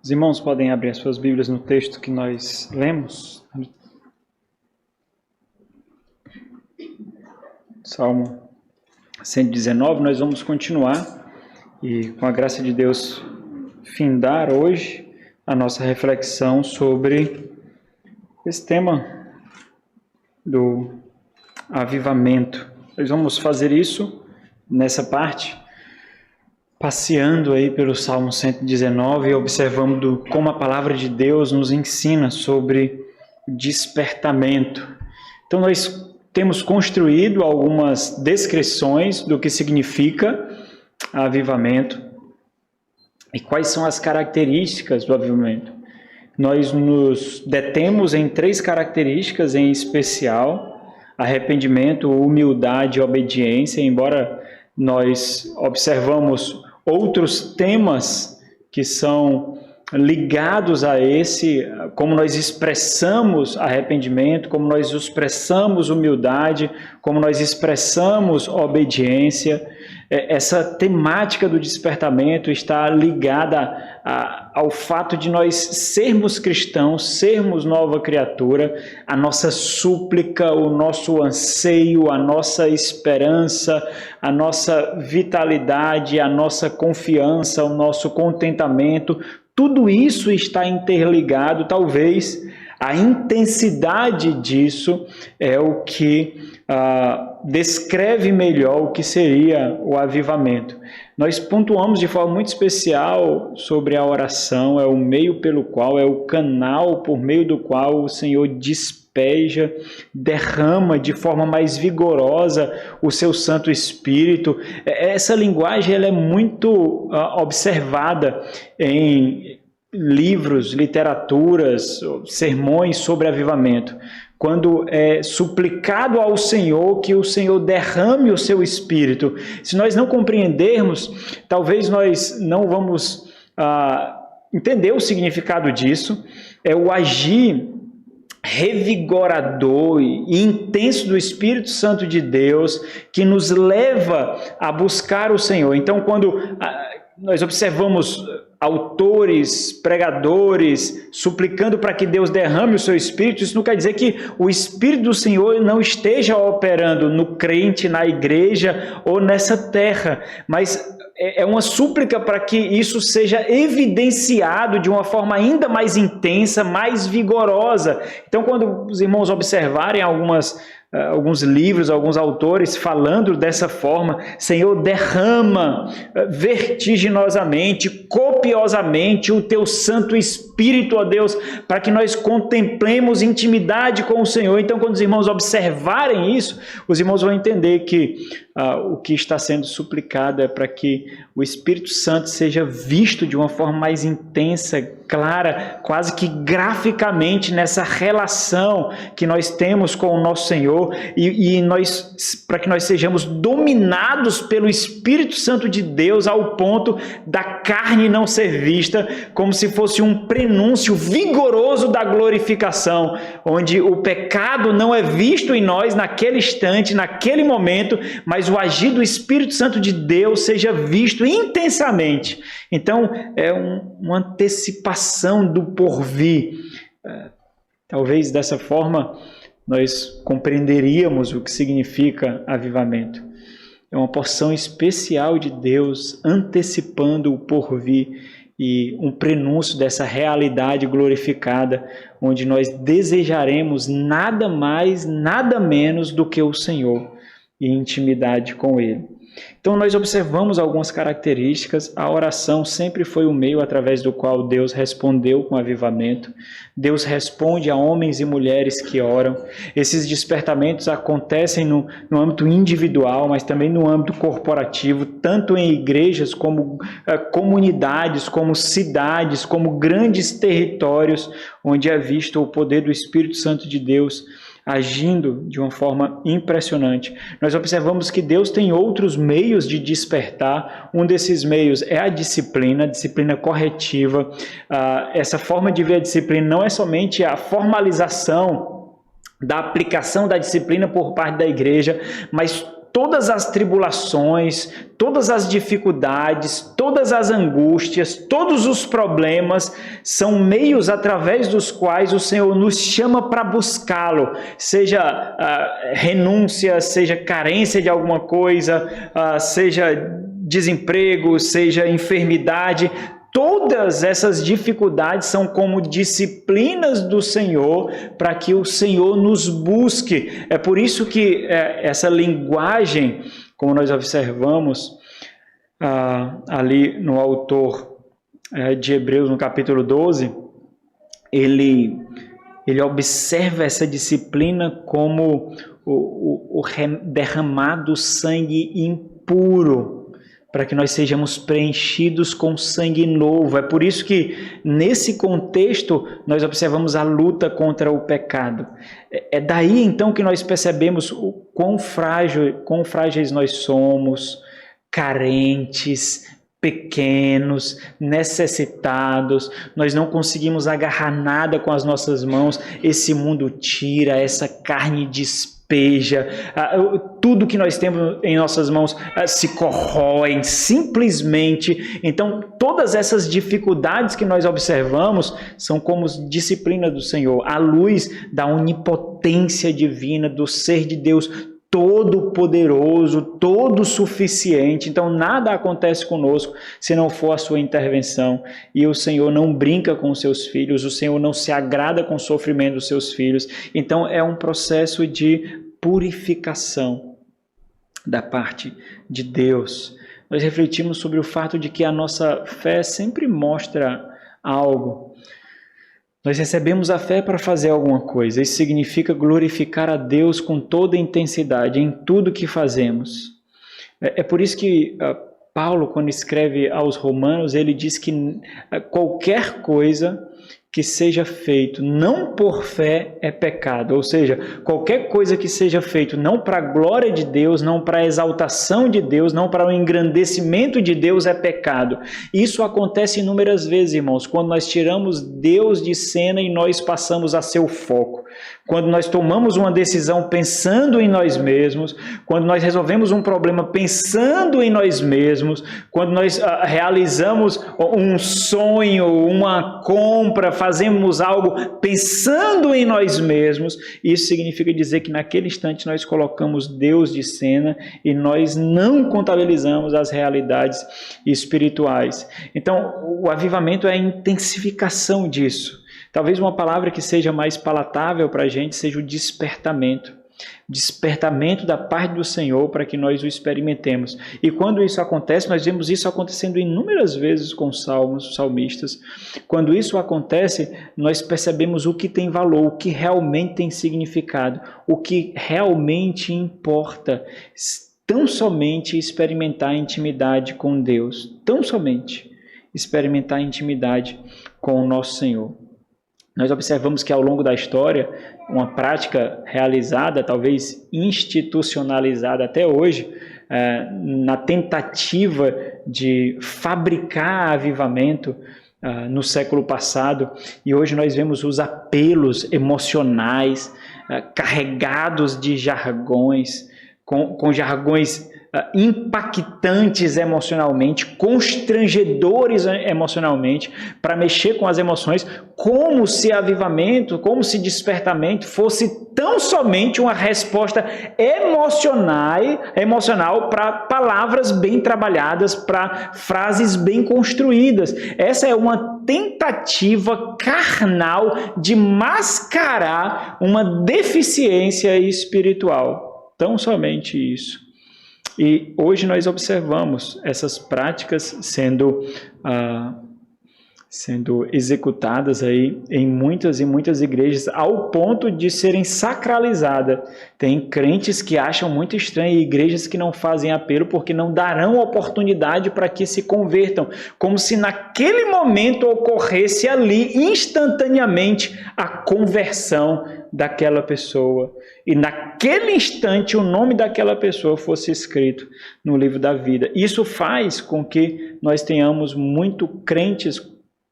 Os irmãos podem abrir as suas Bíblias no texto que nós lemos. Salmo 119, nós vamos continuar e, com a graça de Deus, findar hoje a nossa reflexão sobre esse tema do avivamento. Nós vamos fazer isso nessa parte, passeando aí pelo Salmo 119 e observando como a palavra de Deus nos ensina sobre despertamento. Então nós temos construído algumas descrições do que significa avivamento e quais são as características do avivamento. Nós nos detemos em 3 características em especial: arrependimento, humildade e obediência, embora nós observamos outros temas que são ligados a esse, como nós expressamos arrependimento, como nós expressamos humildade, como nós expressamos obediência. Essa temática do despertamento está ligada ao fato de nós sermos cristãos, sermos nova criatura, a nossa súplica, o nosso anseio, a nossa esperança, a nossa vitalidade, a nossa confiança, o nosso contentamento. Tudo isso está interligado. Talvez a intensidade disso é o que descreve melhor o que seria o avivamento. Nós pontuamos de forma muito especial sobre a oração, é o meio pelo qual, é o canal por meio do qual o Senhor despeja, derrama de forma mais vigorosa o seu Santo Espírito. Essa linguagem ela é muito observada em livros, literaturas, sermões sobre avivamento. Quando é suplicado ao Senhor que o Senhor derrame o seu Espírito. Se nós não compreendermos, talvez nós não vamos entender o significado disso. É o agir revigorador e intenso do Espírito Santo de Deus que nos leva a buscar o Senhor. Então, quando nós observamos autores, pregadores, suplicando para que Deus derrame o seu Espírito, isso não quer dizer que o Espírito do Senhor não esteja operando no crente, na igreja ou nessa terra, mas é uma súplica para que isso seja evidenciado de uma forma ainda mais intensa, mais vigorosa. Então, quando os irmãos observarem alguns livros, alguns autores falando dessa forma, Senhor, derrama vertiginosamente, copiosamente o teu Santo Espírito, ó Deus, para que nós contemplemos intimidade com o Senhor. Então, quando os irmãos observarem isso, os irmãos vão entender que o que está sendo suplicado é para que o Espírito Santo seja visto de uma forma mais intensa, clara, quase que graficamente nessa relação que nós temos com o nosso Senhor e para que nós sejamos dominados pelo Espírito Santo de Deus ao ponto da carne não ser vista, como se fosse um prenúncio vigoroso da glorificação, onde o pecado não é visto em nós naquele instante, naquele momento, mas o agir do Espírito Santo de Deus seja visto intensamente. Então, é uma antecipação do porvir. Talvez dessa forma nós compreenderíamos o que significa avivamento. É uma porção especial de Deus antecipando o porvir e um prenúncio dessa realidade glorificada, onde nós desejaremos nada mais, nada menos do que o Senhor e intimidade com Ele. Então nós observamos algumas características. A oração sempre foi o meio através do qual Deus respondeu com avivamento. Deus responde a homens e mulheres que oram. Esses despertamentos acontecem no âmbito individual, mas também no âmbito corporativo, tanto em igrejas como comunidades, como cidades, como grandes territórios, onde é visto o poder do Espírito Santo de Deus agindo de uma forma impressionante. Nós observamos que Deus tem outros meios de despertar. Um desses meios é a disciplina corretiva. Essa forma de ver a disciplina não é somente a formalização da aplicação da disciplina por parte da igreja, mas todas as tribulações, todas as dificuldades, todas as angústias, todos os problemas são meios através dos quais o Senhor nos chama para buscá-lo, seja renúncia, seja carência de alguma coisa, seja desemprego, seja enfermidade. Todas essas dificuldades são como disciplinas do Senhor para que o Senhor nos busque. É por isso que essa linguagem, como nós observamos ali no autor de Hebreus, no capítulo 12, ele observa essa disciplina como o derramado sangue impuro, para que nós sejamos preenchidos com sangue novo. É por isso que, nesse contexto, nós observamos a luta contra o pecado. É daí, então, que nós percebemos o quão frágeis nós somos, carentes, pequenos, necessitados, nós não conseguimos agarrar nada com as nossas mãos, esse mundo tira, essa carne despeja, tudo que nós temos em nossas mãos se corroem, simplesmente. Então, todas essas dificuldades que nós observamos são como disciplina do Senhor, à luz da onipotência divina, do ser de Deus todo-poderoso, todo-suficiente. Então, nada acontece conosco se não for a sua intervenção. E o Senhor não brinca com os seus filhos, o Senhor não se agrada com o sofrimento dos seus filhos. Então, é um processo de purificação da parte de Deus. Nós refletimos sobre o fato de que a nossa fé sempre mostra algo. Nós recebemos a fé para fazer alguma coisa. Isso significa glorificar a Deus com toda a intensidade em tudo que fazemos. É por isso que Paulo, quando escreve aos Romanos, ele diz que qualquer coisa que seja feito não por fé é pecado. Ou seja, qualquer coisa que seja feito não para a glória de Deus, não para a exaltação de Deus, não para o engrandecimento de Deus é pecado. Isso acontece inúmeras vezes, irmãos, quando nós tiramos Deus de cena e nós passamos a ser o foco. Quando nós tomamos uma decisão pensando em nós mesmos, quando nós resolvemos um problema pensando em nós mesmos, quando nós realizamos um sonho, uma compra, fazemos algo pensando em nós mesmos, isso significa dizer que naquele instante nós colocamos Deus de cena e nós não contabilizamos as realidades espirituais. Então, o avivamento é a intensificação disso. Talvez uma palavra que seja mais palatável para a gente seja o despertamento. Despertamento da parte do Senhor para que nós o experimentemos. E quando isso acontece, nós vemos isso acontecendo inúmeras vezes com salmos, salmistas. Quando isso acontece, nós percebemos o que tem valor, o que realmente tem significado, o que realmente importa. Tão somente experimentar a intimidade com Deus. Tão somente experimentar a intimidade com o nosso Senhor. Nós observamos que ao longo da história, uma prática realizada, talvez institucionalizada até hoje, na tentativa de fabricar avivamento no século passado, e hoje nós vemos os apelos emocionais carregados de jargões, com jargões impactantes emocionalmente, constrangedores emocionalmente, para mexer com as emoções, como se avivamento, como se despertamento fosse tão somente uma resposta emocional para palavras bem trabalhadas, para frases bem construídas. Essa é uma tentativa carnal de mascarar uma deficiência espiritual. Tão somente isso. E hoje nós observamos essas práticas sendo executadas aí em muitas e muitas igrejas, ao ponto de serem sacralizadas. Tem crentes que acham muito estranho, e igrejas que não fazem apelo porque não darão oportunidade para que se convertam, como se naquele momento ocorresse ali instantaneamente a conversão daquela pessoa. E naquele instante o nome daquela pessoa fosse escrito no livro da vida. Isso faz com que nós tenhamos muito crentes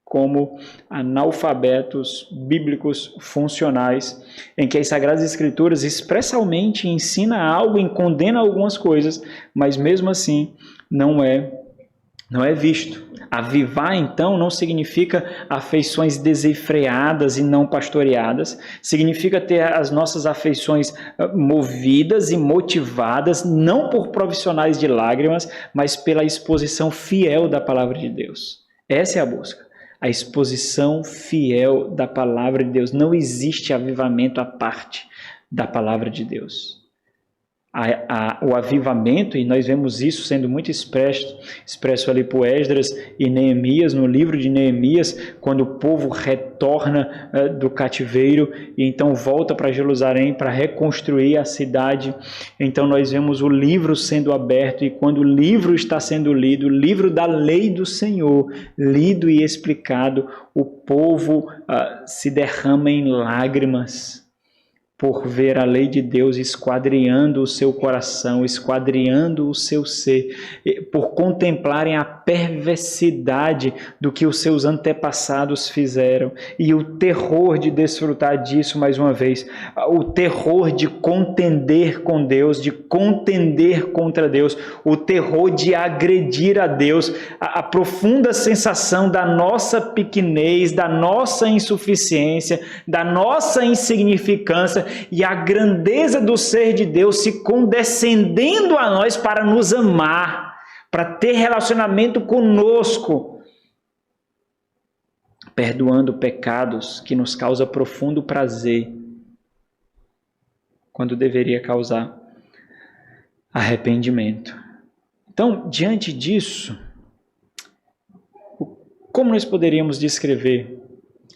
como analfabetos bíblicos funcionais, em que as Sagradas Escrituras expressamente ensina algo e condena algumas coisas, mas mesmo assim não é visto. Avivar, então, não significa afeições desenfreadas e não pastoreadas, significa ter as nossas afeições movidas e motivadas, não por profissionais de lágrimas, mas pela exposição fiel da palavra de Deus. Essa é a busca. A exposição fiel da palavra de Deus. Não existe avivamento à parte da palavra de Deus. O avivamento, e nós vemos isso sendo muito expresso ali por Esdras e Neemias, no livro de Neemias, quando o povo retorna do cativeiro e então volta para Jerusalém para reconstruir a cidade. Então nós vemos o livro sendo aberto, e quando o livro está sendo lido, o livro da lei do Senhor, lido e explicado, o povo se derrama em lágrimas por ver a lei de Deus esquadriando o seu coração, esquadriando o seu ser, por contemplarem a perversidade do que os seus antepassados fizeram, e o terror de desfrutar disso mais uma vez, o terror de contender com Deus, de contender contra Deus, o terror de agredir a Deus, a profunda sensação da nossa pequenez, da nossa insuficiência, da nossa insignificância, e a grandeza do ser de Deus se condescendendo a nós para nos amar, para ter relacionamento conosco, perdoando pecados que nos causa profundo prazer, quando deveria causar arrependimento. Então, diante disso, como nós poderíamos descrever,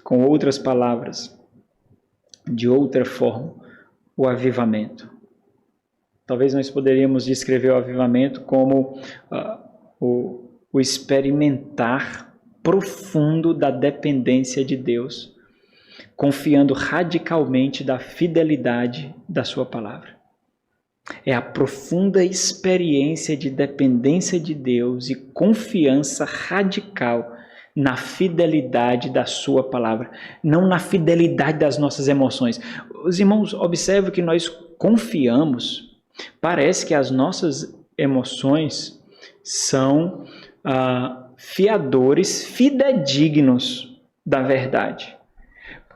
com outras palavras, de outra forma, o avivamento? Talvez nós poderíamos descrever o avivamento como o experimentar profundo da dependência de Deus, confiando radicalmente da fidelidade da sua palavra. É a profunda experiência de dependência de Deus e confiança radical na fidelidade da sua palavra, não na fidelidade das nossas emoções. Os irmãos, observam que nós confiamos, parece que as nossas emoções são fiadores fidedignos da verdade.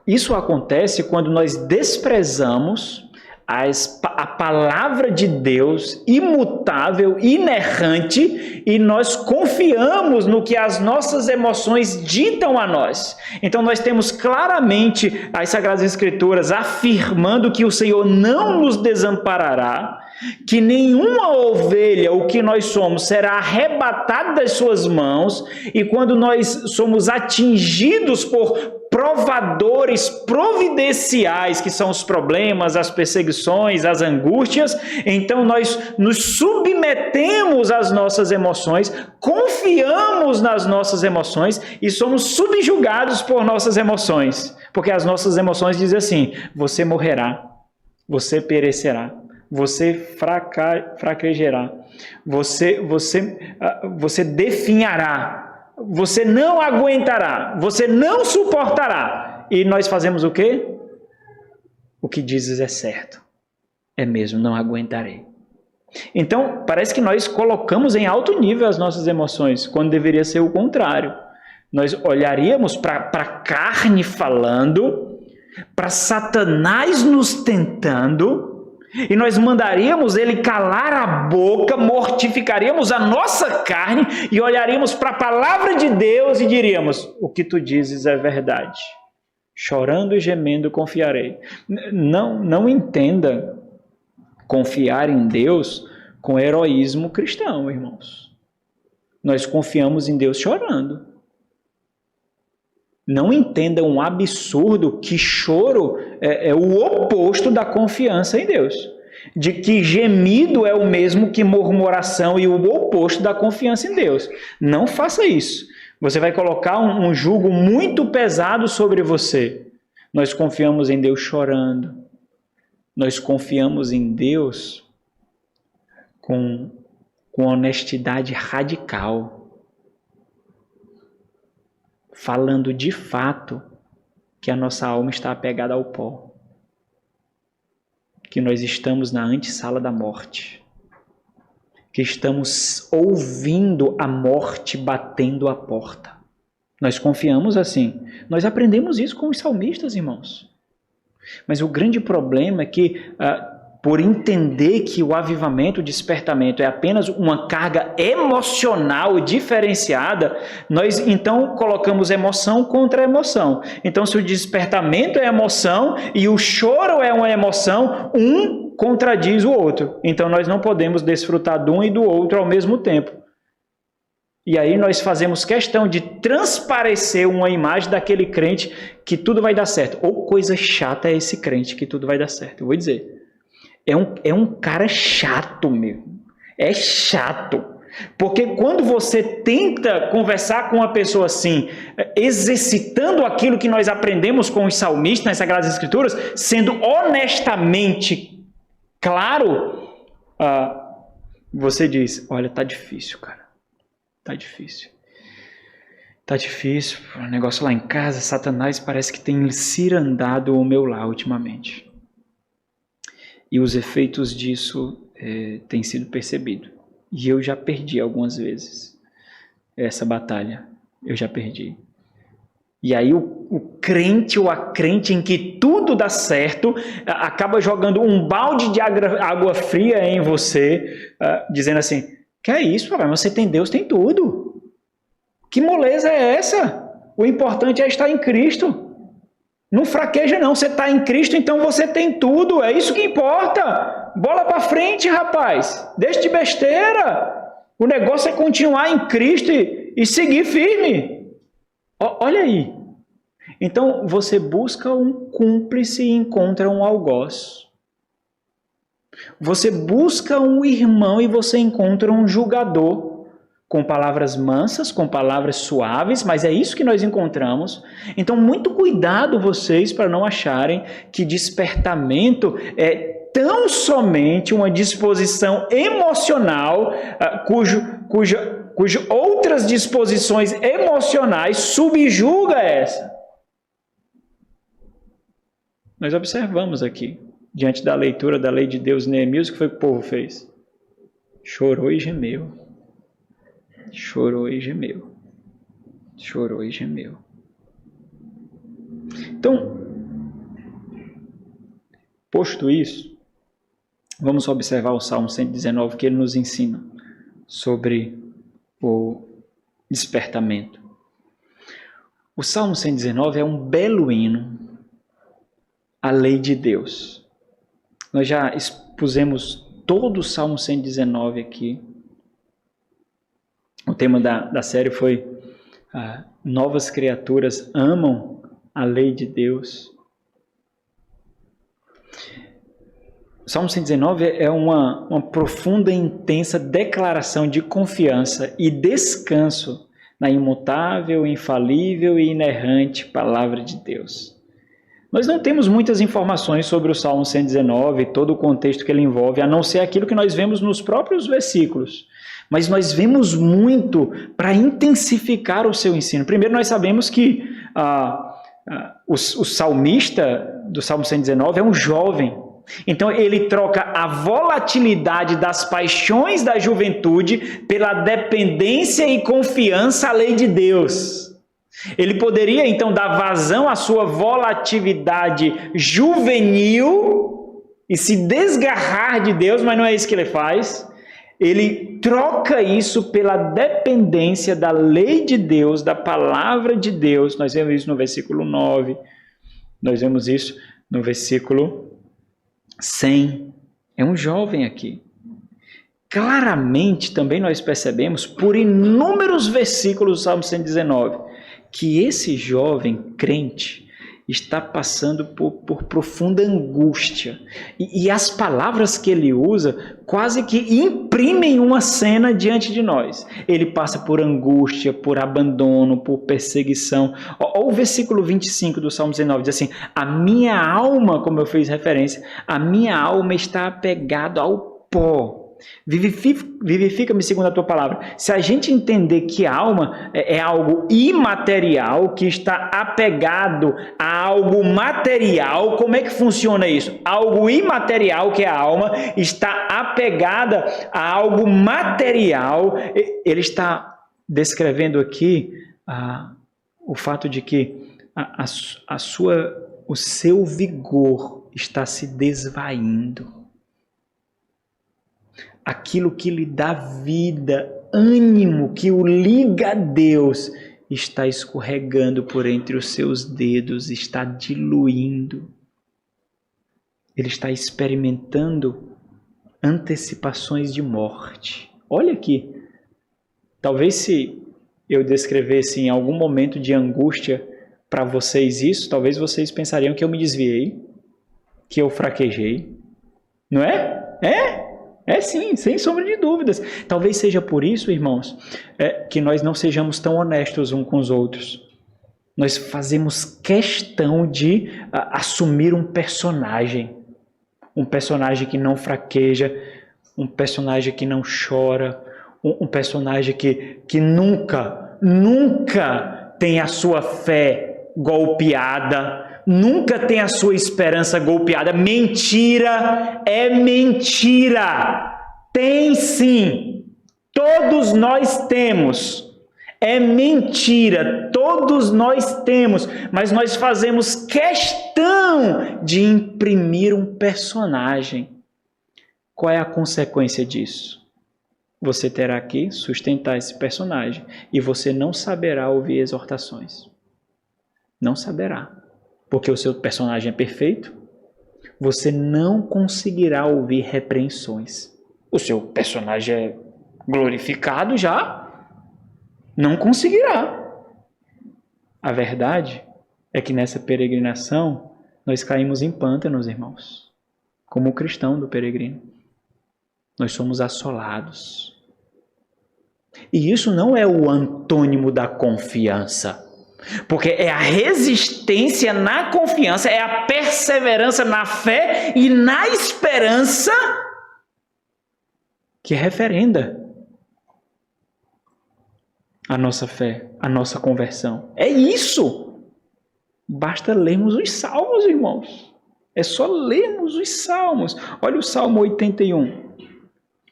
Isso acontece quando nós desprezamos a palavra de Deus imutável, inerrante, e nós confiamos no que as nossas emoções ditam a nós. Então nós temos claramente as Sagradas Escrituras afirmando que o Senhor não nos desamparará, que nenhuma ovelha, o que nós somos, será arrebatada das suas mãos, e quando nós somos atingidos por provadores providenciais, que são os problemas, as perseguições, as angústias, então nós nos submetemos às nossas emoções, confiamos nas nossas emoções e somos subjugados por nossas emoções, porque as nossas emoções dizem assim: você morrerá, você perecerá, você fraquejará, você definhará, você não aguentará, você não suportará. E nós fazemos o quê? O que dizes é certo. É mesmo, não aguentarei. Então, parece que nós colocamos em alto nível as nossas emoções, quando deveria ser o contrário. Nós olharíamos para a carne falando, para Satanás nos tentando, e nós mandaríamos ele calar a boca, mortificaríamos a nossa carne e olharíamos para a palavra de Deus e diríamos: o que tu dizes é verdade. Chorando e gemendo confiarei. Não entenda confiar em Deus com heroísmo cristão, irmãos. Nós confiamos em Deus chorando. Não entenda um absurdo que choro é o oposto da confiança em Deus. De que gemido é o mesmo que murmuração e o oposto da confiança em Deus. Não faça isso. Você vai colocar um jugo muito pesado sobre você. Nós confiamos em Deus chorando. Nós confiamos em Deus com honestidade radical. falando de fato que a nossa alma está apegada ao pó, que nós estamos na antessala da morte, que estamos ouvindo a morte batendo a porta. Nós confiamos assim. Nós aprendemos isso com os salmistas, irmãos. Mas o grande problema é que, por entender que o avivamento, o despertamento é apenas uma carga emocional diferenciada, nós então colocamos emoção contra emoção. Então, se o despertamento é emoção e o choro é uma emoção, um contradiz o outro. Então, nós não podemos desfrutar de um e do outro ao mesmo tempo. E aí nós fazemos questão de transparecer uma imagem daquele crente que tudo vai dar certo. Ou coisa chata é esse crente que tudo vai dar certo. Eu vou dizer. É um cara chato mesmo. É chato. Porque quando você tenta conversar com uma pessoa assim, exercitando aquilo que nós aprendemos com os salmistas nas Sagradas Escrituras, sendo honestamente claro, você diz, olha, tá difícil, cara. Tá difícil. Tá difícil. O negócio lá em casa, Satanás parece que tem cirandado o meu lar ultimamente. E os efeitos disso têm sido percebidos. E eu já perdi algumas vezes essa batalha. Eu já perdi. E aí o crente ou a crente em que tudo dá certo, acaba jogando um balde de água fria em você, dizendo assim, que é isso, papai? Você tem Deus, tem tudo. Que moleza é essa? O importante é estar em Cristo. Não fraqueja não, você está em Cristo, então você tem tudo. É isso que importa. Bola para frente, rapaz. Deixa de besteira. O negócio é continuar em Cristo e seguir firme. Olha aí. Então você busca um cúmplice e encontra um algoz. Você busca um irmão e você encontra um julgador, com palavras mansas, com palavras suaves, mas é isso que nós encontramos. Então, muito cuidado vocês para não acharem que despertamento é tão somente uma disposição emocional, cujo outras disposições emocionais subjuga essa. Nós observamos aqui, diante da leitura da lei de Deus, Neemias, o que foi que o povo fez? Chorou e gemeu. Chorou e gemeu. Chorou e gemeu. Então, posto isso, vamos observar o Salmo 119, que ele nos ensina sobre o despertamento. O Salmo 119 é um belo hino à lei de Deus. Nós já expusemos todo o Salmo 119 aqui. O tema da série foi Novas Criaturas Amam a Lei de Deus. O Salmo 119 é uma profunda e intensa declaração de confiança e descanso na imutável, infalível e inerrante Palavra de Deus. Nós não temos muitas informações sobre o Salmo 119, todo o contexto que ele envolve, a não ser aquilo que nós vemos nos próprios versículos. Mas nós vemos muito para intensificar o seu ensino. Primeiro, nós sabemos que o salmista do Salmo 119 é um jovem. Então, ele troca a volatilidade das paixões da juventude pela dependência e confiança à lei de Deus. Ele poderia, então, dar vazão à sua volatilidade juvenil e se desgarrar de Deus, mas não é isso que ele faz. Ele troca isso pela dependência da lei de Deus, da palavra de Deus. Nós vemos isso no versículo 9, nós vemos isso no versículo 100. É um jovem aqui. Claramente também nós percebemos, por inúmeros versículos do Salmo 119, que esse jovem crente está passando por profunda angústia. E as palavras que ele usa quase que imprimem uma cena diante de nós. Ele passa por angústia, por abandono, por perseguição. Olha o versículo 25 do Salmo 19, diz assim, a minha alma, como eu fiz referência, a minha alma está apegada ao pó. Vivifica-me segundo a tua palavra. Se a gente entender que a alma é algo imaterial, que está apegado a algo material, como é que funciona isso? Algo imaterial, que é a alma, está apegada a algo material. Ele está descrevendo aqui o fato de que o seu vigor está se desvaindo. Aquilo que lhe dá vida, ânimo, que o liga a Deus, está escorregando por entre os seus dedos, está diluindo. Ele está experimentando antecipações de morte. Olha aqui, talvez se eu descrevesse em algum momento de angústia para vocês isso, talvez vocês pensariam que eu me desviei, que eu fraquejei. Não é? É sim, sem sombra de dúvidas. Talvez seja por isso, irmãos, que nós não sejamos tão honestos uns com os outros. Nós fazemos questão de assumir um personagem que não fraqueja, um personagem que não chora, um personagem que nunca tem a sua fé golpeada, nunca tem a sua esperança golpeada. Mentira, é mentira. Tem sim. Todos nós temos. É mentira. Todos nós temos. Mas nós fazemos questão de imprimir um personagem. Qual é a consequência disso? Você terá que sustentar esse personagem. E você não saberá ouvir exortações. Não saberá. Porque o seu personagem é perfeito, você não conseguirá ouvir repreensões. O seu personagem é glorificado já, não conseguirá. A verdade é que nessa peregrinação, nós caímos em pântanos, irmãos. Como o cristão do peregrino. Nós somos assolados. E isso não é o antônimo da confiança. Porque é a resistência na confiança, é a perseverança na fé e na esperança que referenda a nossa fé, a nossa conversão. É isso. Basta lermos os salmos, irmãos. É só lermos os salmos. Olha o Salmo 81.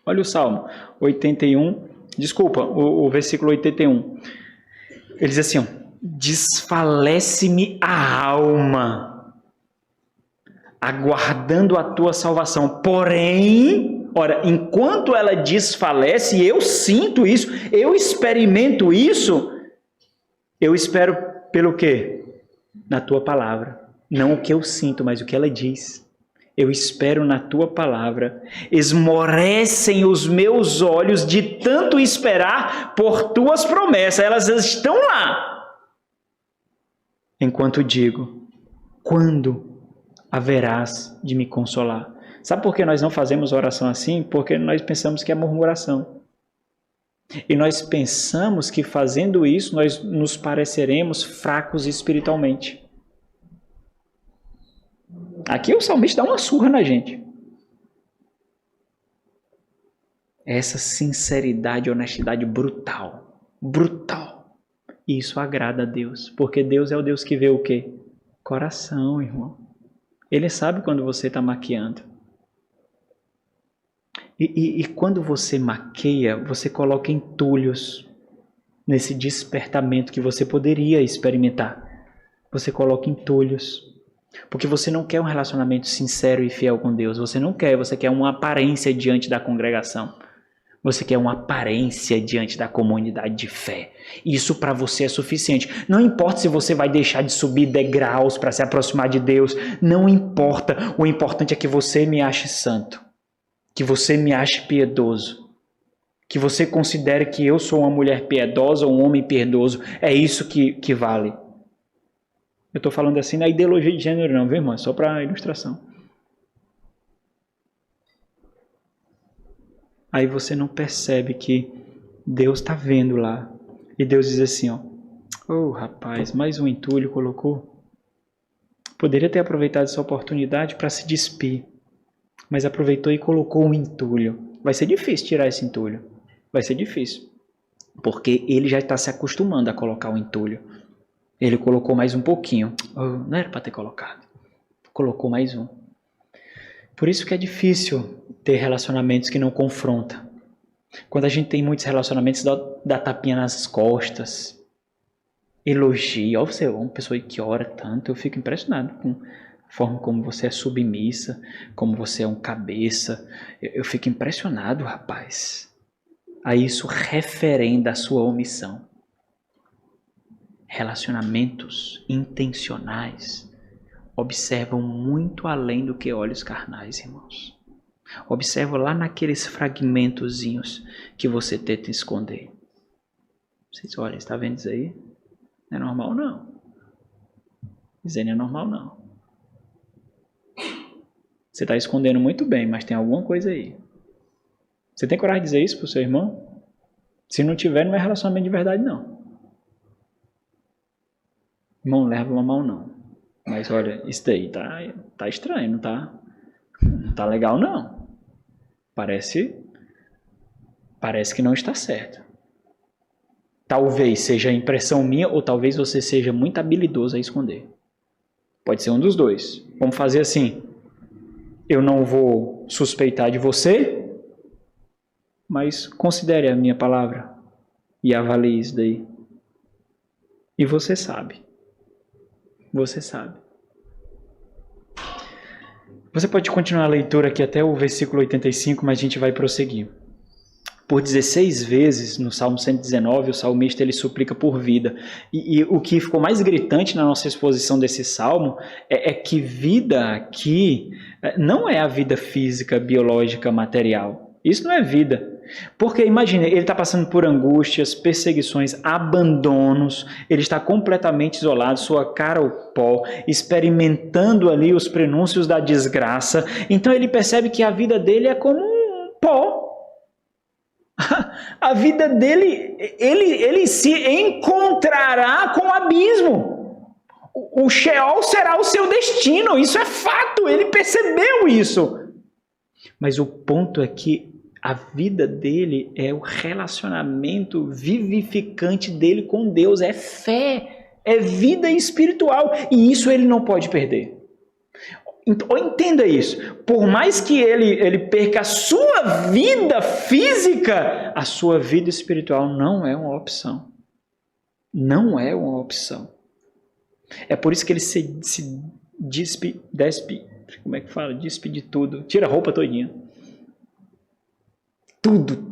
Olha o Salmo 81. Desculpa, o versículo 81. Ele diz assim, ó. Desfalece-me a alma, aguardando a tua salvação. Porém, ora, enquanto ela desfalece, eu sinto isso, eu experimento isso, eu espero pelo quê? Na tua palavra. Não o que eu sinto, mas o que ela diz. Eu espero na tua palavra. Esmorecem os meus olhos de tanto esperar por tuas promessas. Elas estão lá. Enquanto digo, quando haverás de me consolar? Sabe por que nós não fazemos oração assim? Porque nós pensamos que é murmuração. E nós pensamos que fazendo isso, nós nos pareceremos fracos espiritualmente. Aqui o salmista dá uma surra na gente. Essa sinceridade e honestidade brutal. Brutal. E isso agrada a Deus, porque Deus é o Deus que vê o quê? Coração, irmão. Ele sabe quando você está maquiando. E quando você maqueia, você coloca entulhos nesse despertamento que você poderia experimentar. Você coloca entulhos. Porque você não quer um relacionamento sincero e fiel com Deus. Você não quer, você quer uma aparência diante da congregação. Você quer uma aparência diante da comunidade de fé. Isso para você é suficiente. Não importa se você vai deixar de subir degraus para se aproximar de Deus. Não importa. O importante é que você me ache santo. Que você me ache piedoso. Que você considere que eu sou uma mulher piedosa ou um homem piedoso. É isso que vale. Eu estou falando assim na ideologia de gênero não, viu, irmão? Só para ilustração. Aí você não percebe que Deus está vendo lá. E Deus diz assim, ó. Oh, rapaz, mais um entulho colocou. Poderia ter aproveitado essa oportunidade para se despir. Mas aproveitou e colocou um entulho. Vai ser difícil tirar esse entulho. Vai ser difícil. Porque ele já está se acostumando a colocar o entulho. Ele colocou mais um pouquinho. Oh, não era para ter colocado. Colocou mais um. Por isso que é difícil ter relacionamentos que não confrontam. Quando a gente tem muitos relacionamentos, dá tapinha nas costas. Elogia. Ó, você é uma pessoa que ora tanto. Eu fico impressionado com a forma como você é submissa, como você é um cabeça. Eu fico impressionado, rapaz. A isso referenda a sua omissão. Relacionamentos intencionais observam muito além do que olhos carnais, irmãos. Observa lá naqueles fragmentozinhos que você tenta esconder. Vocês olhem, está vendo isso aí? Não é normal, não. Isso aí não é normal, não. Você está escondendo muito bem, mas tem alguma coisa aí. Você tem coragem de dizer isso para o seu irmão? Se não tiver, não é relacionamento de verdade, não. Irmão, leva uma mão, não. Mas olha, isso daí tá estranho, não tá legal, não. Parece que não está certo. Talvez seja impressão minha ou talvez você seja muito habilidoso a esconder. Pode ser um dos dois. Vamos fazer assim. Eu não vou suspeitar de você, mas considere a minha palavra e avalie isso daí. E você sabe. Você sabe. Você pode continuar a leitura aqui até o versículo 85, mas a gente vai prosseguir. Por 16 vezes, no Salmo 119, o salmista ele suplica por vida. E o que ficou mais gritante na nossa exposição desse salmo é que vida aqui não é a vida física, biológica, material. Isso não é vida. Porque imagine, ele está passando por angústias, perseguições, abandonos, ele está completamente isolado, sua cara ao pó, experimentando ali os prenúncios da desgraça. Então ele percebe que a vida dele é como um pó. A vida dele, ele se encontrará com o abismo. O Sheol será o seu destino, isso é fato, ele percebeu isso. Mas o ponto é que a vida dele é o relacionamento vivificante dele com Deus, é fé, é vida espiritual, e isso ele não pode perder. Então, entenda isso, por mais que ele perca a sua vida física, a sua vida espiritual não é uma opção. Não é uma opção. É por isso que ele se despe, como é que fala? Despe de tudo, tira a roupa todinha. Tudo.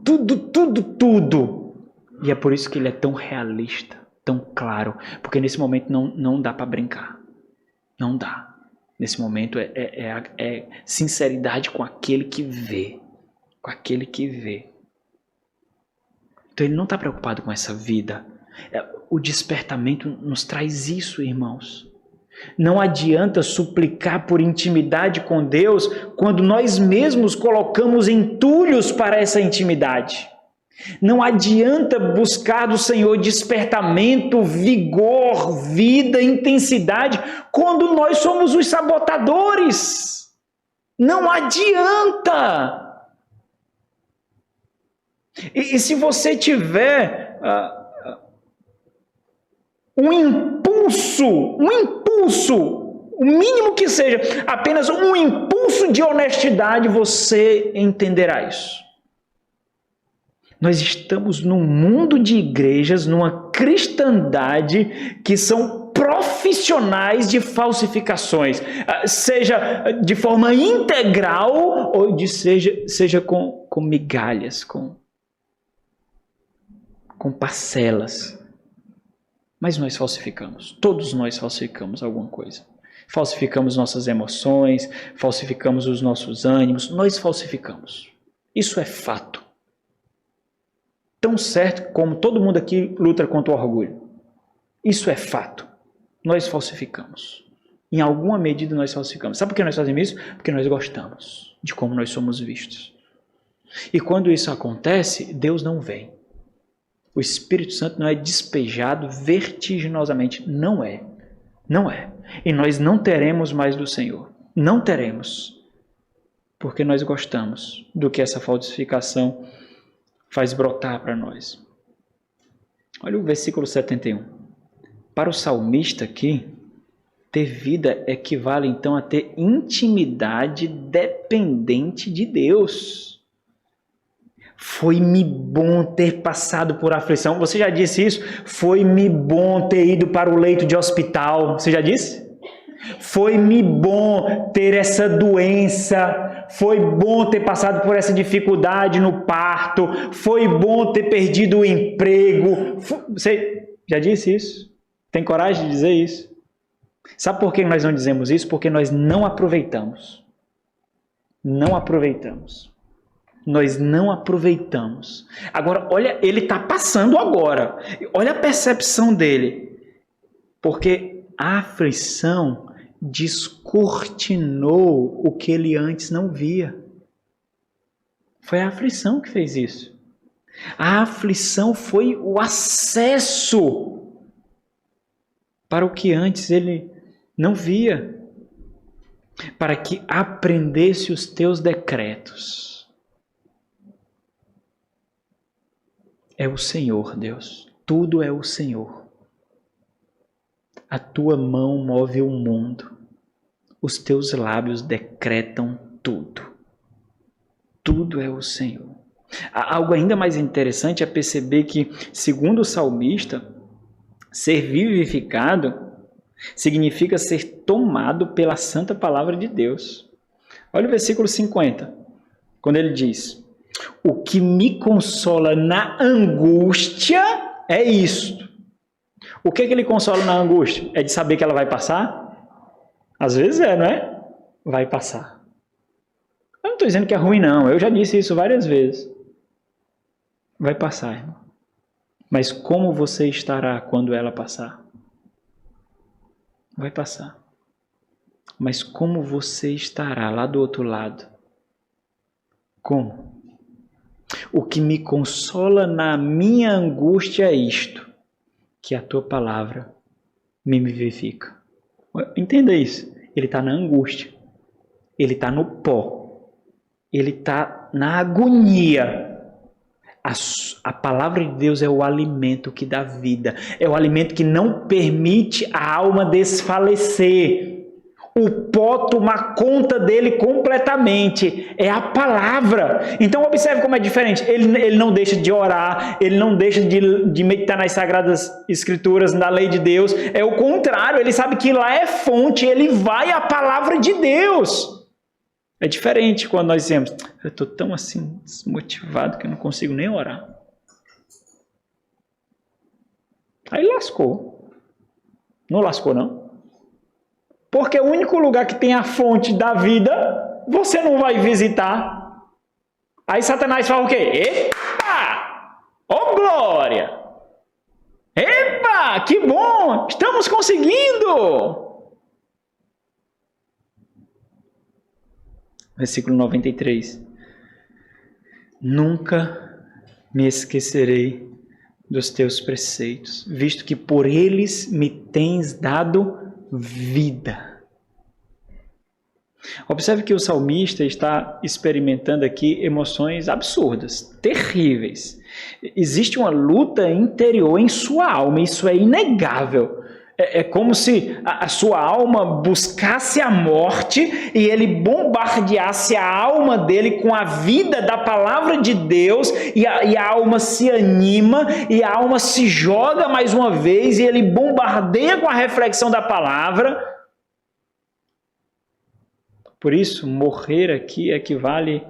E é por isso que ele é tão realista, tão claro. Porque nesse momento não dá para brincar. Não dá. Nesse momento é sinceridade com aquele que vê. Com aquele que vê. Então ele não está preocupado com essa vida. O despertamento nos traz isso, irmãos. Não adianta suplicar por intimidade com Deus quando nós mesmos colocamos entulhos para essa intimidade. Não adianta buscar do Senhor despertamento, vigor, vida, intensidade, quando nós somos os sabotadores. Não adianta. E se você tiver um impulso, o mínimo que seja, apenas um impulso de honestidade, você entenderá isso. Nós estamos num mundo de igrejas, numa cristandade que são profissionais de falsificações, seja de forma integral ou seja com migalhas, com parcelas. Mas nós falsificamos, todos nós falsificamos alguma coisa. Falsificamos nossas emoções, falsificamos os nossos ânimos, nós falsificamos. Isso é fato. Tão certo como todo mundo aqui luta contra o orgulho. Isso é fato. Nós falsificamos. Em alguma medida nós falsificamos. Sabe por que nós fazemos isso? Porque nós gostamos de como nós somos vistos. E quando isso acontece, Deus não vem. O Espírito Santo não é despejado vertiginosamente. Não é. Não é. E nós não teremos mais do Senhor. Não teremos. porque nós gostamos do que essa falsificação faz brotar para nós. Olha o versículo 71. Para o salmista aqui, ter vida equivale então a ter intimidade dependente de Deus. Foi-me bom ter passado por aflição. Você já disse isso? Foi-me bom ter ido para o leito de hospital. Você já disse? Foi-me bom ter essa doença. Foi bom ter passado por essa dificuldade no parto. Foi bom ter perdido o emprego. Você já disse isso? Tem coragem de dizer isso? Sabe por que nós não dizemos isso? Porque nós não aproveitamos. Não aproveitamos. Nós não aproveitamos. Agora, olha, ele está passando agora. Olha a percepção dele. Porque a aflição descortinou o que ele antes não via. Foi a aflição que fez isso. A aflição foi o acesso para o que antes ele não via. Para que aprendesse os teus decretos. É o Senhor, Deus. Tudo é o Senhor. A tua mão move o mundo. Os teus lábios decretam tudo. Tudo é o Senhor. Algo ainda mais interessante é perceber que, segundo o salmista, ser vivificado significa ser tomado pela santa palavra de Deus. Olha o versículo 50, quando ele diz: o que me consola na angústia é isto. O que ele consola na angústia? É de saber que ela vai passar? Às vezes não é? Vai passar. Eu não estou dizendo que é ruim, não. Eu já disse isso várias vezes. Vai passar, irmão. Mas como você estará quando ela passar? Vai passar. Mas como você estará lá do outro lado? Como? O que me consola na minha angústia é isto, que a tua palavra me vivifica. Entenda isso. Ele está na angústia. Ele está no pó. Ele está na agonia. A palavra de Deus é o alimento que dá vida. É o alimento que não permite a alma desfalecer. O pó tomar conta dele completamente. É a palavra. Então observe como é diferente. Ele não deixa de orar. Ele não deixa de meditar nas Sagradas Escrituras, na lei de Deus. É o contrário. Ele sabe que lá é fonte. Ele vai à palavra de Deus. É diferente quando nós dizemos: eu estou tão assim desmotivado que eu não consigo nem orar. Aí lascou. Não lascou, não? Porque o único lugar que tem a fonte da vida, você não vai visitar. Aí Satanás fala o quê? Epa! Ô glória! Epa! Que bom! Estamos conseguindo! Versículo 93. Nunca me esquecerei dos teus preceitos, visto que por eles me tens dado vida. Observe que o salmista está experimentando aqui emoções absurdas, terríveis. Existe uma luta interior em sua alma, isso é inegável. É como se a sua alma buscasse a morte e ele bombardeasse a alma dele com a vida da palavra de Deus e a alma se anima e a alma se joga mais uma vez e ele bombardeia com a reflexão da palavra. Por isso, morrer aqui equivale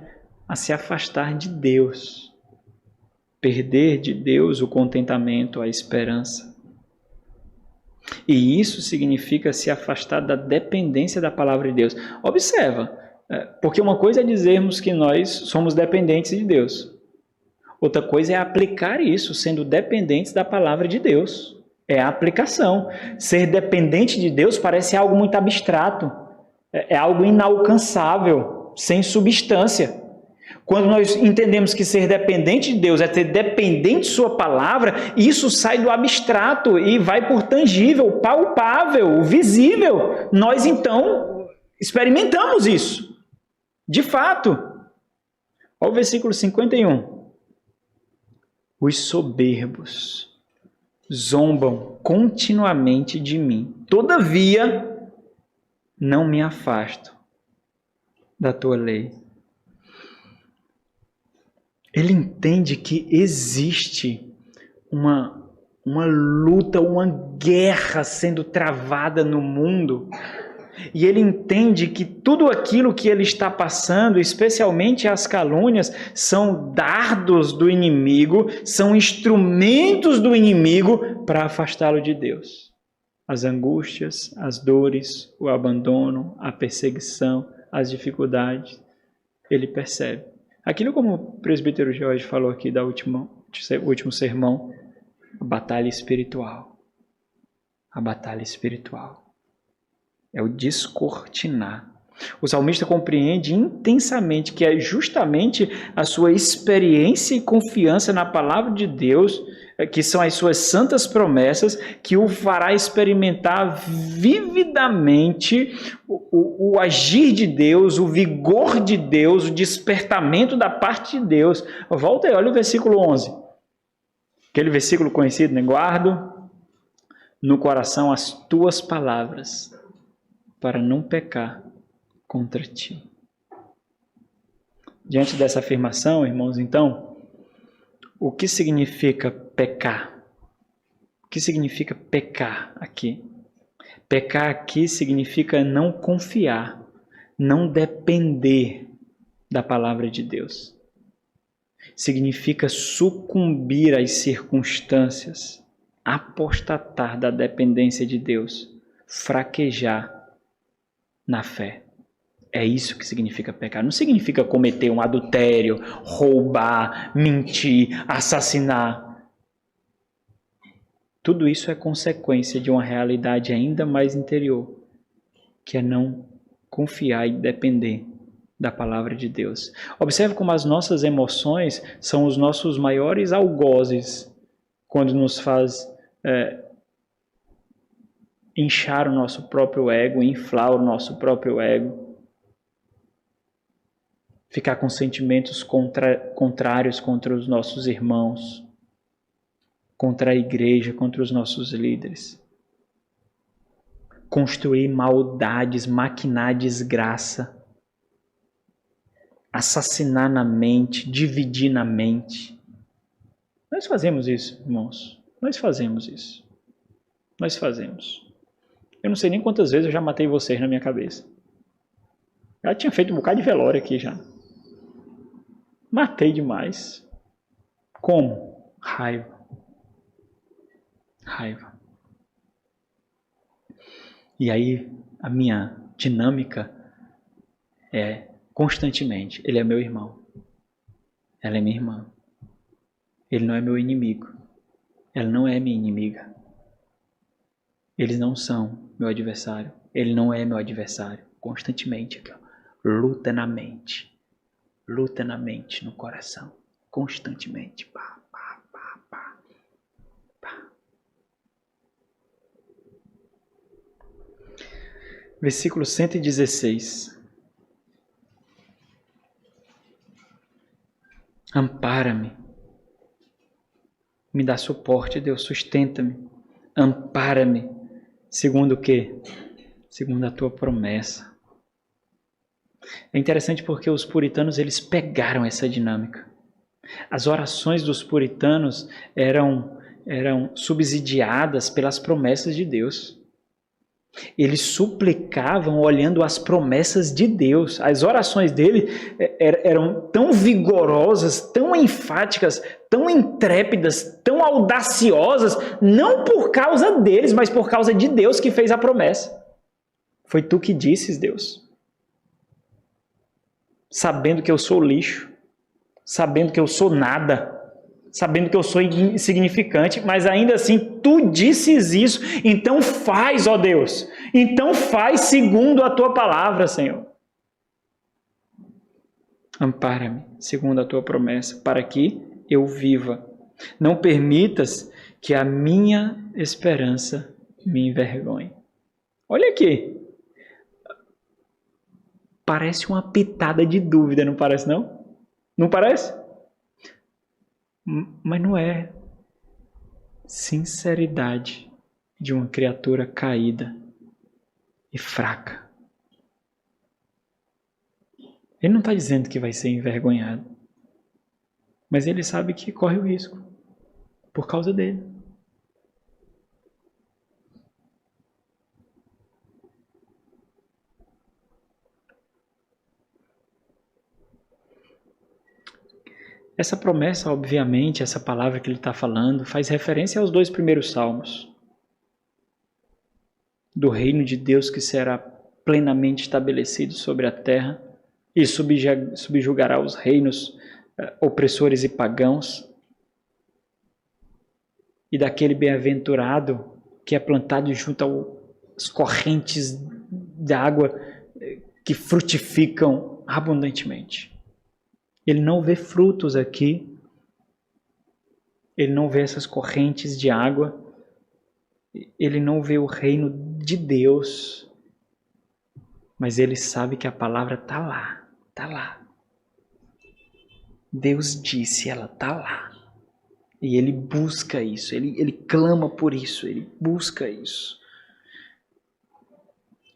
a se afastar de Deus, perder de Deus o contentamento, a esperança. E isso significa se afastar da dependência da palavra de Deus. Observa, porque uma coisa é dizermos que nós somos dependentes de Deus. Outra coisa é aplicar isso, sendo dependentes da palavra de Deus. É a aplicação. Ser dependente de Deus parece algo muito abstrato. É algo inalcançável, sem substância. Quando nós entendemos que ser dependente de Deus é ter dependente de sua palavra, isso sai do abstrato e vai por tangível, palpável, visível. Nós então experimentamos isso. De fato, olha o versículo 51. Os soberbos zombam continuamente de mim. Todavia, não me afasto da tua lei. Ele entende que existe uma luta, uma guerra sendo travada no mundo. E ele entende que tudo aquilo que ele está passando, especialmente as calúnias, são dardos do inimigo, são instrumentos do inimigo para afastá-lo de Deus. As angústias, as dores, o abandono, a perseguição, as dificuldades, ele percebe. Aquilo como o presbítero Jorge falou aqui do último sermão, a batalha espiritual. A batalha espiritual. É o descortinar. O salmista compreende intensamente que é justamente a sua experiência e confiança na palavra de Deus, que são as suas santas promessas, que o fará experimentar vividamente o agir de Deus, o vigor de Deus, o despertamento da parte de Deus. Volta e olha o versículo 11. Aquele versículo conhecido, né? Guardo no coração as tuas palavras, para não pecar contra ti. Diante dessa afirmação, irmãos, então, o que significa pecar? O que significa pecar aqui? Pecar aqui significa não confiar, não depender da palavra de Deus. Significa sucumbir às circunstâncias, apostatar da dependência de Deus, fraquejar na fé. É isso que significa pecar. Não significa cometer um adultério, roubar, mentir, assassinar. Tudo isso é consequência de uma realidade ainda mais interior, que é não confiar e depender da palavra de Deus. Observe como as nossas emoções são os nossos maiores algozes quando nos faz inchar o nosso próprio ego, inflar o nosso próprio ego, ficar com sentimentos contrários contra os nossos irmãos, contra a igreja, contra os nossos líderes, construir maldades, maquinar desgraça, assassinar na mente, dividir na mente. Nós fazemos isso, irmãos. Nós fazemos isso. Nós fazemos. Eu não sei nem quantas vezes eu já matei vocês na minha cabeça. Já tinha feito um bocado de velório aqui já. Matei demais. Como? Raiva. Raiva. E aí a minha dinâmica é constantemente, ele é meu irmão. Ela é minha irmã. Ele não é meu inimigo. Ela não é minha inimiga. Eles não são meu adversário. Ele não é meu adversário. Constantemente aqui, ó. Luta na mente. Luta na mente, no coração. Constantemente. Pá, pá, pá, pá, pá. Versículo 116. Ampara-me. Me dá suporte, Deus. Sustenta-me. Ampara-me. Segundo o quê? Segundo a tua promessa. É interessante porque os puritanos, eles pegaram essa dinâmica. As orações dos puritanos eram subsidiadas pelas promessas de Deus. Eles suplicavam olhando as promessas de Deus. As orações dele eram tão vigorosas, tão enfáticas, tão intrépidas, tão audaciosas, não por causa deles, mas por causa de Deus que fez a promessa. Foi tu que disses, Deus. Sabendo que eu sou lixo, sabendo que eu sou nada, sabendo que eu sou insignificante, mas ainda assim tu disses isso, então faz, ó Deus, então faz segundo a tua palavra, Senhor. Ampara-me segundo a tua promessa, para que eu viva. Não permitas que a minha esperança me envergonhe. Olha aqui. parece uma pitada de dúvida, não parece não? Não parece? Mas não é. Sinceridade de uma criatura caída e fraca. Ele não está dizendo que vai ser envergonhado, mas ele sabe que corre o risco por causa dele. Essa promessa, obviamente, essa palavra que ele está falando, faz referência aos 2 primeiros salmos. Do reino de Deus que será plenamente estabelecido sobre a terra e subjugará os reinos opressores e pagãos. E daquele bem-aventurado que é plantado junto às correntes de água que frutificam abundantemente. Ele não vê frutos aqui, ele não vê essas correntes de água, ele não vê o reino de Deus, mas ele sabe que a palavra está lá, está lá. Deus disse, ela está lá. E ele busca isso, ele clama por isso, ele busca isso.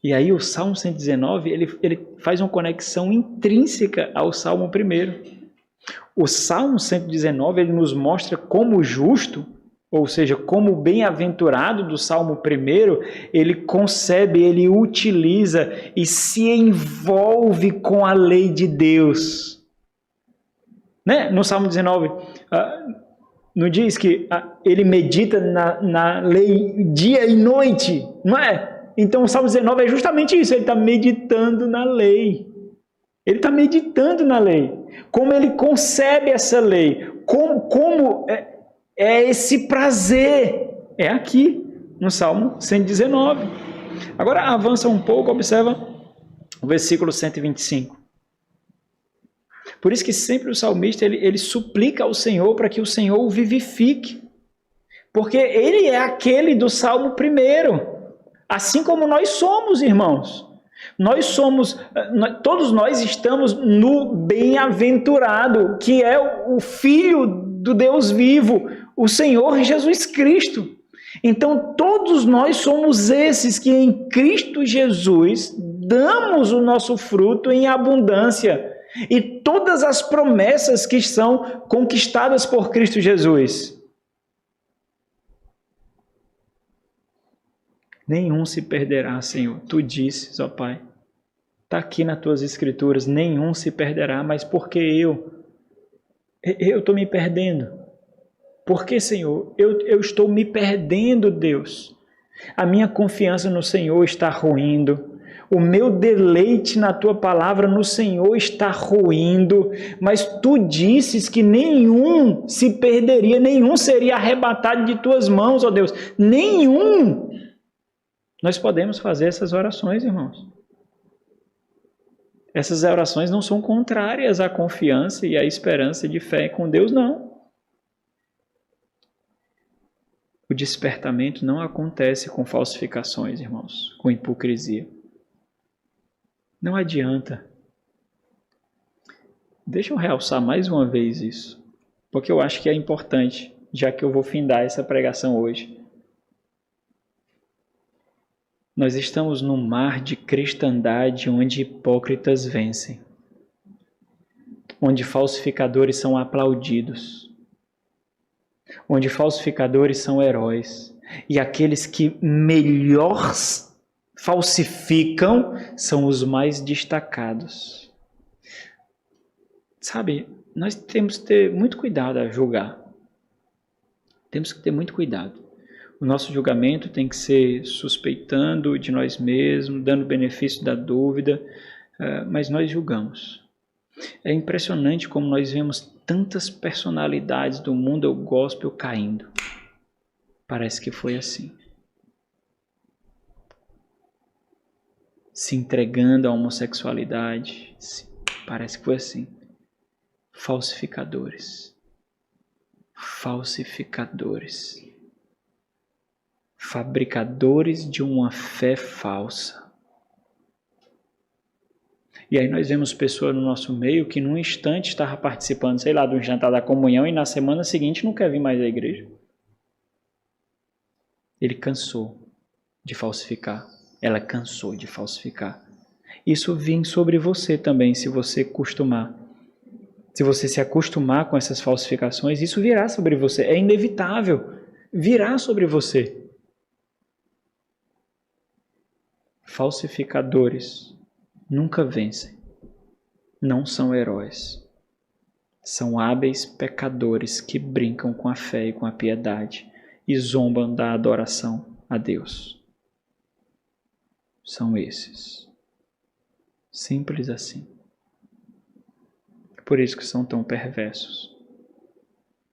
E aí o Salmo 119, ele faz uma conexão intrínseca ao Salmo 1. O Salmo 119, ele nos mostra como justo, ou seja, como bem-aventurado do Salmo 1, ele concebe, ele utiliza e se envolve com a lei de Deus. Né? No Salmo 19, não diz que ele medita na lei dia e noite, não é? Então o Salmo 19 é justamente isso, ele está meditando na lei. Ele está meditando na lei. Como ele concebe essa lei, como é esse prazer. É aqui, no Salmo 119. Agora avança um pouco, observa o versículo 125. Por isso que sempre o salmista ele suplica ao Senhor para que o Senhor o vivifique. Porque ele é aquele do Salmo 1. Assim como nós somos, irmãos. Todos nós estamos no bem-aventurado, que é o Filho do Deus vivo, o Senhor Jesus Cristo. Então, todos nós somos esses que em Cristo Jesus damos o nosso fruto em abundância. E todas as promessas que são conquistadas por Cristo Jesus. Nenhum se perderá, Senhor. Tu disses, ó Pai. Está aqui nas tuas escrituras, nenhum se perderá, mas por que eu? Eu estou me perdendo. Por que, Senhor? Eu estou me perdendo, Deus. A minha confiança no Senhor está ruindo. O meu deleite na tua palavra no Senhor está ruindo. Mas tu disses que nenhum se perderia, nenhum seria arrebatado de tuas mãos, ó Deus. Nenhum. Nós podemos fazer essas orações, irmãos. Essas orações não são contrárias à confiança e à esperança de fé com Deus, não. O despertamento não acontece com falsificações, irmãos, com hipocrisia. Não adianta. Deixa eu realçar mais uma vez isso, porque eu acho que é importante, já que eu vou findar essa pregação hoje. Nós estamos num mar de cristandade onde hipócritas vencem, onde falsificadores são aplaudidos, onde falsificadores são heróis, e aqueles que melhor falsificam são os mais destacados. Sabe, nós temos que ter muito cuidado a julgar. Temos que ter muito cuidado. O nosso julgamento tem que ser suspeitando de nós mesmos, dando benefício da dúvida, mas nós julgamos. É impressionante como nós vemos tantas personalidades do mundo gospel caindo. Parece que foi assim. Se entregando à homossexualidade. Parece que foi assim. Falsificadores. Falsificadores. Fabricadores de uma fé falsa. E aí nós vemos pessoas no nosso meio que num instante estava participando, sei lá, de um jantar da comunhão e na semana seguinte não quer vir mais à igreja. Ele cansou de falsificar. Ela cansou de falsificar. Isso vem sobre você também, se você costumar. Se você se acostumar com essas falsificações, isso virá sobre você. É inevitável. Virá sobre você. Falsificadores nunca vencem. Não são heróis. São hábeis pecadores que brincam com a fé e com a piedade e zombam da adoração a Deus. São esses. Simples assim. Por isso que são tão perversos.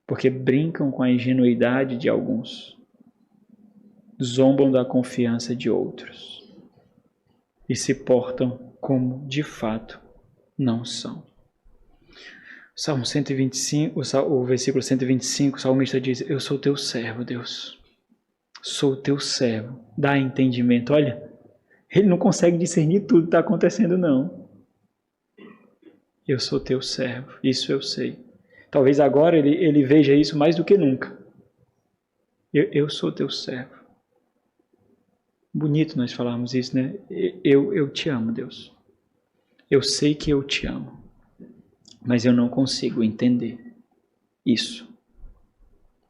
Porque brincam com a ingenuidade de alguns. Zombam da confiança de outros. E se portam como de fato não são. Salmo 125, o versículo 125, o salmista diz: eu sou teu servo, Deus. Sou teu servo. Dá entendimento. Olha, ele não consegue discernir tudo que está acontecendo, não. Eu sou teu servo. Isso eu sei. Talvez agora ele veja isso mais do que nunca. Eu sou teu servo. Bonito nós falarmos isso, né? Eu te amo, Deus. Eu sei que eu te amo. Mas eu não consigo entender isso.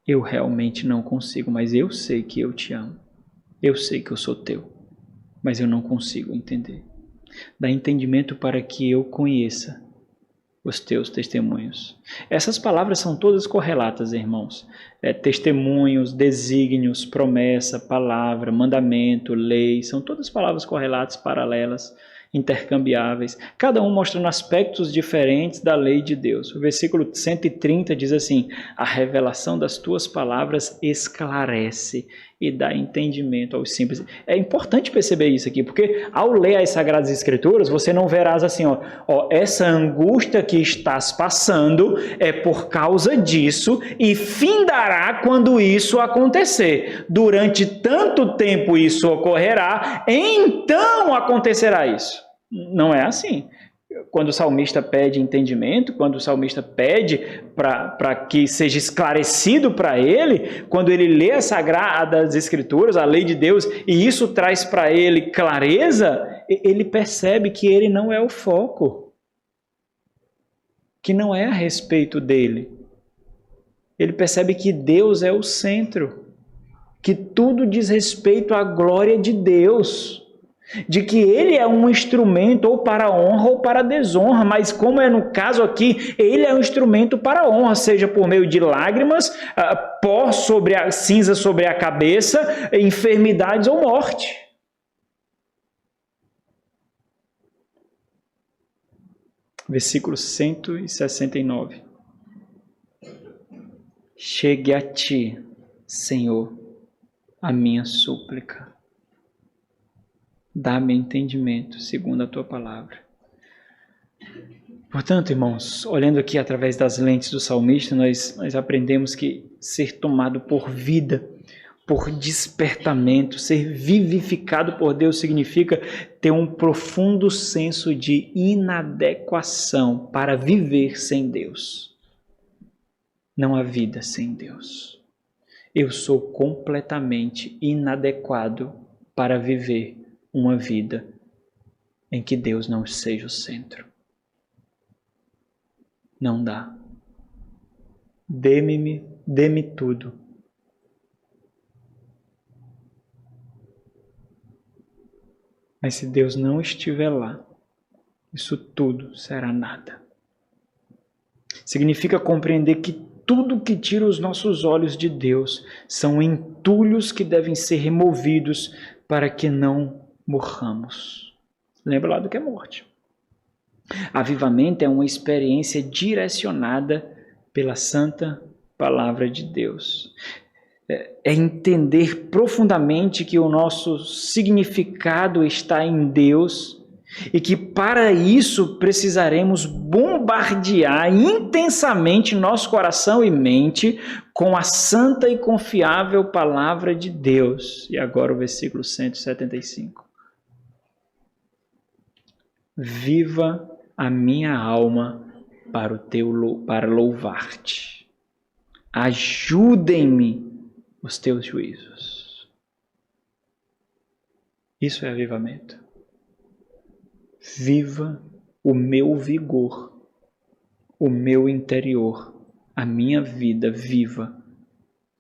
Eu realmente não consigo, mas eu sei que eu te amo. Eu sei que eu sou teu, mas eu não consigo entender. Dá entendimento para que eu conheça os teus testemunhos. Essas palavras são todas correlatas, irmãos. Testemunhos, desígnios, promessa, palavra, mandamento, lei, são todas palavras correlatas, paralelas, intercambiáveis, cada um mostrando aspectos diferentes da lei de Deus. O versículo 130 diz assim: a revelação das tuas palavras esclarece e dá entendimento aos simples. É importante perceber isso aqui, porque ao ler as Sagradas Escrituras, você não verás assim, essa angústia que estás passando é por causa disso e findará quando isso acontecer. Durante tanto tempo isso ocorrerá, então acontecerá isso. Não é assim. Quando o salmista pede entendimento, quando o salmista pede para que seja esclarecido para ele, quando ele lê as Sagradas Escrituras, a lei de Deus, e isso traz para ele clareza, ele percebe que ele não é o foco, que não é a respeito dele. Ele percebe que Deus é o centro, que tudo diz respeito à glória de Deus, de que ele é um instrumento ou para honra ou para desonra, mas como é no caso aqui, ele é um instrumento para honra, seja por meio de lágrimas, pó sobre a cinza sobre a cabeça, enfermidades ou morte. Versículo 169. Chegue a ti, Senhor, a minha súplica. Dá-me entendimento, segundo a tua palavra. Portanto, irmãos, olhando aqui através das lentes do salmista, nós aprendemos que ser tomado por vida, por despertamento, ser vivificado por Deus significa ter um profundo senso de inadequação para viver sem Deus. Não há vida sem Deus. Eu sou completamente inadequado para viver uma vida em que Deus não seja o centro. Não dá. Dê-me tudo. Mas se Deus não estiver lá, isso tudo será nada. Significa compreender que tudo que tira os nossos olhos de Deus são entulhos que devem ser removidos para que não morramos. Lembra lá do que é morte. Avivamento é uma experiência direcionada pela santa palavra de Deus. É entender profundamente que o nosso significado está em Deus e que para isso precisaremos bombardear intensamente nosso coração e mente com a santa e confiável palavra de Deus. E agora o versículo 175. Viva a minha alma para louvar-te. Ajudem-me os teus juízos. Isso é avivamento. Viva o meu vigor, o meu interior, a minha vida viva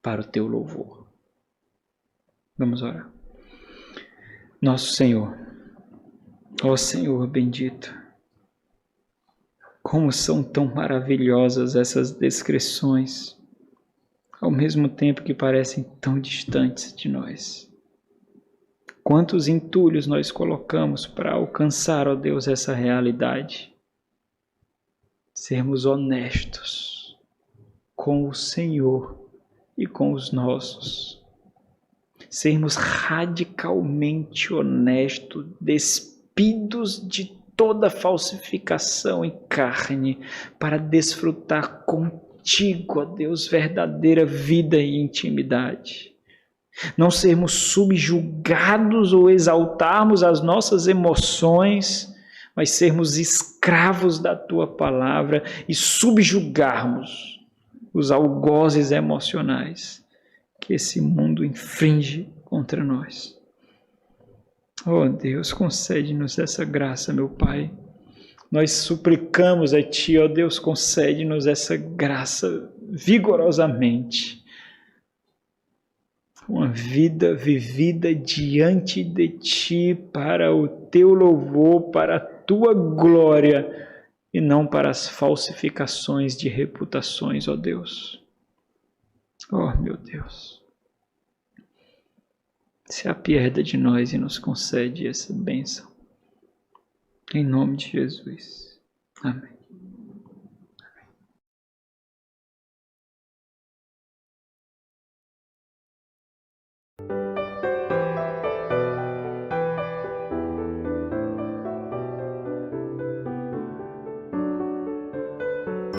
para o teu louvor. Vamos orar. Nosso Senhor, ó Senhor bendito, como são tão maravilhosas essas descrições, ao mesmo tempo que parecem tão distantes de nós. Quantos entulhos nós colocamos para alcançar, ó Deus, essa realidade? Sermos honestos com o Senhor e com os nossos. Sermos radicalmente honestos, despidos de toda falsificação e carne, para desfrutar contigo, ó Deus, verdadeira vida e intimidade. Não sermos subjugados ou exaltarmos as nossas emoções, mas sermos escravos da tua palavra e subjugarmos os algozes emocionais que esse mundo infringe contra nós. Oh Deus, concede-nos essa graça, meu Pai. Nós suplicamos a Ti, ó Deus, concede-nos essa graça vigorosamente. Uma vida vivida diante de Ti para o Teu louvor, para a Tua glória e não para as falsificações de reputações, ó Deus. Oh, meu Deus. Se apieda de nós e nos concede essa bênção. Em nome de Jesus. Amém. Amém.